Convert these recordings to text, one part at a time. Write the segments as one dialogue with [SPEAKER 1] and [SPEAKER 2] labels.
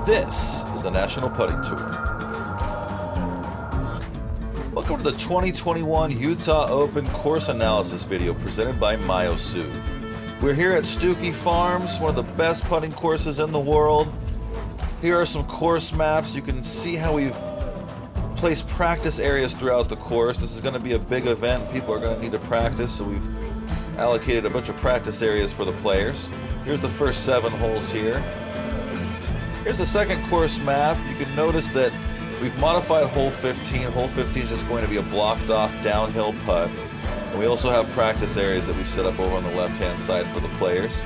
[SPEAKER 1] This is the National Putting Tour. Welcome to the 2021 Utah Open course analysis video presented by MyoSoothe. We're here at Stucki Farms, one of the best putting courses in the world. Here are some course maps. You can see how we've placed practice areas throughout the course. This is going to be a big event. People are going to need to practice, so we've allocated a bunch of practice areas for the players. Here's the first 7 holes here. Here's the second course map. You can notice that we've modified hole 15. Hole 15 is just going to be a blocked off downhill putt. And we also have practice areas that we've set up over on the left-hand side for the players.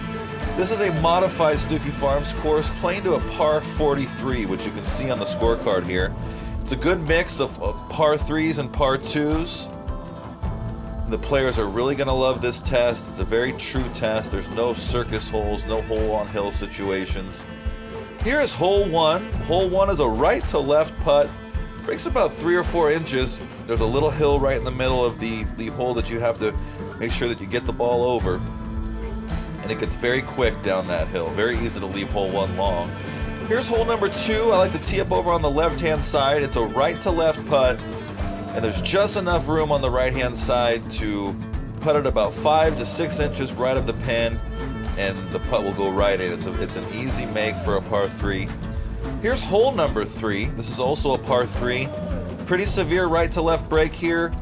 [SPEAKER 1] This is a modified Stucki Farms course playing to a par 43, which you can see on the scorecard here. It's a good mix of par 3s and par 2s. The players are really going to love this test. It's a very true test. There's no circus holes, no hole-on-hill situations. Here is hole 1. Hole 1 is a right to left putt. Breaks about 3 or 4 inches. There's a little hill right in the middle of the hole that you have to make sure that you get the ball over. And it gets very quick down that hill. Very easy to leave hole 1 long. Here's hole number 2. I like to tee up over on the left-hand side. It's a right to left putt. And there's just enough room on the right-hand side to putt it about 5 to 6 inches right of the pin, and the putt will go right in. It's an easy make for a par 3. Here's hole number 3. This is also a par 3. Pretty severe right to left break here.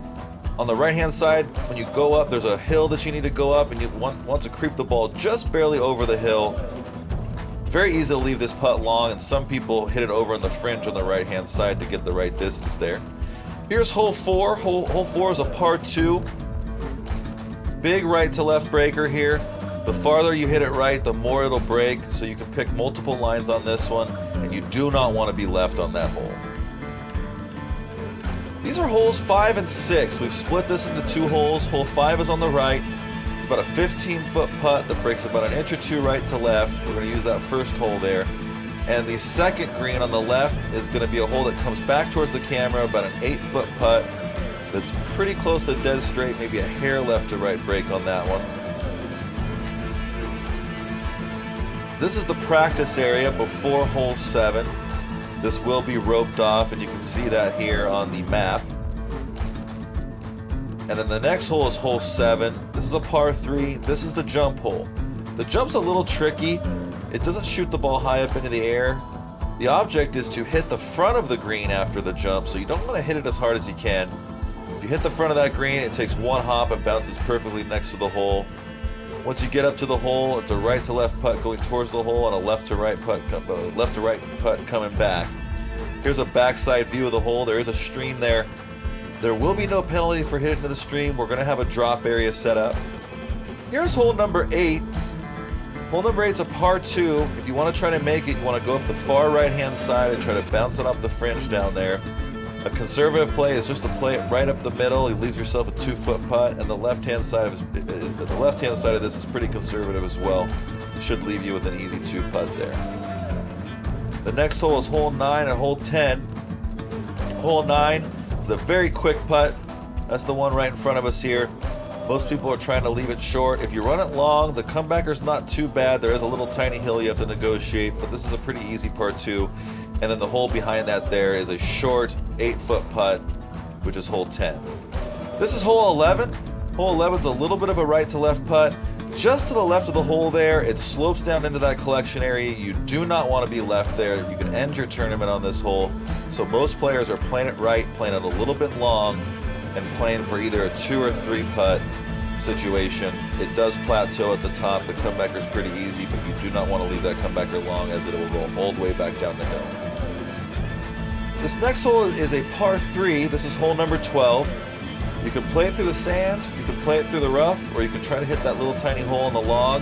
[SPEAKER 1] On the right-hand side, when you go up, there's a hill that you need to go up, and you want to creep the ball just barely over the hill. Very easy to leave this putt long, and some people hit it over on the fringe on the right-hand side to get the right distance there. Here's hole 4. Hole 4 is a par 2. Big right to left breaker here. The farther you hit it right, the more it'll break, so you can pick multiple lines on this one, and you do not want to be left on that hole. These are holes 5 and 6. We've split this into 2 holes. Hole 5 is on the right. It's about a 15-foot putt that breaks about an inch or 2 right to left. We're going to use that first hole there. And the second green on the left is going to be a hole that comes back towards the camera, about an 8-foot putt that's pretty close to dead straight, maybe a hair left to right break on that one. This is the practice area before hole 7. This will be roped off, and you can see that here on the map. And then the next hole is hole 7. This is a par 3. This is the jump hole. The jump's a little tricky. It doesn't shoot the ball high up into the air. The object is to hit the front of the green after the jump, so you don't want to hit it as hard as you can. If you hit the front of that green, it takes 1 hop and bounces perfectly next to the hole. Once you get up to the hole, it's a right to left putt going towards the hole and a left to right putt coming back. Here's a backside view of the hole. There is a stream there. There will be no penalty for hitting into the stream. We're going to have a drop area set up. Here's hole number 8. Hole number 8 is a par 2. If you want to try to make it, you want to go up the far right-hand side and try to bounce it off the fringe down there. A conservative play is just to play it right up the middle. You leave yourself a 2-foot putt, and the left-hand side of this is pretty conservative as well. It should leave you with an easy 2-putt there. The next hole is hole 9 and hole 10. Hole 9 is a very quick putt. That's the one right in front of us here. Most people are trying to leave it short. If you run it long, the comebacker's not too bad. There is a little tiny hill you have to negotiate, but this is a pretty easy par 2. And then the hole behind that there is a short 8-foot putt, which is hole 10. This is hole 11. Hole 11 is a little bit of a right to left putt. Just to the left of the hole there, it slopes down into that collection area. You do not want to be left there. You can end your tournament on this hole. So most players are playing it right, playing it a little bit long, and playing for either a 2 or 3 putt situation. It does plateau at the top. The comebacker is pretty easy, but you do not want to leave that comebacker long, as it will go all the way back down the hill. This next hole is a par 3. This is hole number 12. You can play it through the sand, you can play it through the rough, or you can try to hit that little tiny hole in the log.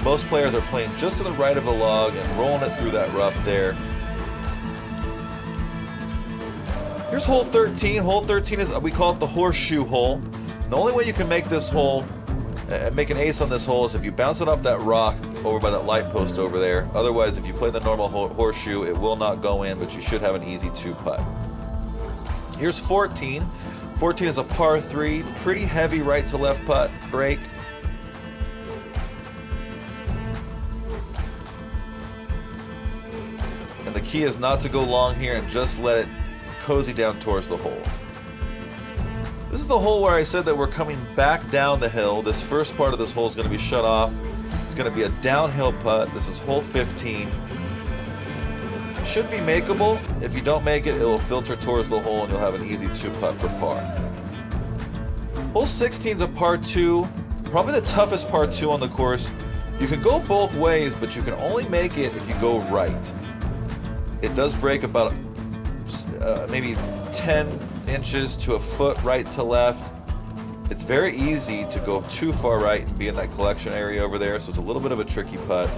[SPEAKER 1] Most players are playing just to the right of the log and rolling it through that rough there. Here's hole 13. Hole 13 is, we call it the horseshoe hole. The only way you can make this hole, make an ace on this hole, is if you bounce it off that rock over by that light post over there. Otherwise, if you play the normal horseshoe, it will not go in, but you should have an easy 2-putt. Here's 14. 14 is a par 3, pretty heavy right to left putt break. key is not to go long here and just let it cozy down towards the hole. This is the hole where I said that we're coming back down the hill. This first part of this hole is going to be shut off. It's going to be a downhill putt. This is hole 15. Should be makeable. If you don't make it, it will filter towards the hole and you'll have an easy 2-putt for par. Hole 16 is a par 2. Probably the toughest par 2 on the course. You can go both ways, but you can only make it if you go right. It does break about maybe 10 inches to a foot right to left. It's very easy to go too far right and be in that collection area over there, so it's a little bit of a tricky putt.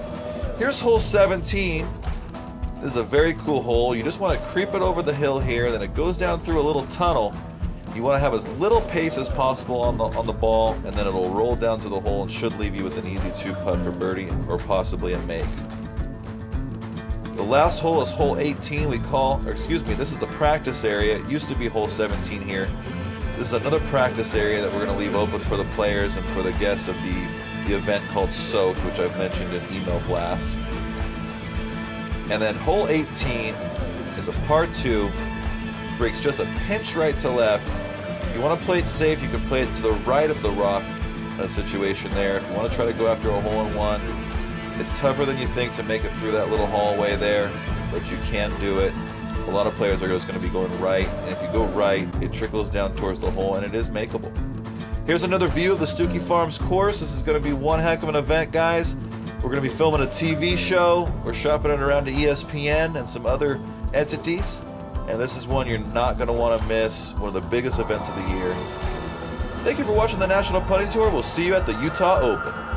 [SPEAKER 1] Here's hole 17. This is a very cool hole. You just want to creep it over the hill here, then it goes down through a little tunnel. You want to have as little pace as possible on the ball, and then it'll roll down to the hole and should leave you with an easy 2-putt for birdie or possibly a make. The last hole is hole 18. This is the practice area. It used to be hole 17 here. This is another practice area that we're going to leave open for the players and for the guests of the event called Soak, which I've mentioned in email blast. And then hole 18 is a par 2, breaks just a pinch right to left. If you want to play it safe, you can play it to the right of the rock situation there. If you want to try to go after a hole-in-one, it's tougher than you think to make it through that little hallway there, but you can do it. A lot of players are just going to be going right, and if you go right, it trickles down towards the hole, and it is makeable. Here's another view of the Stucki Farms course. This is going to be one heck of an event, guys. We're going to be filming a TV show. We're shopping it around to ESPN and some other entities. And this is one you're not going to want to miss. One of the biggest events of the year. Thank you for watching the National Putting Tour. We'll see you at the Utah Open.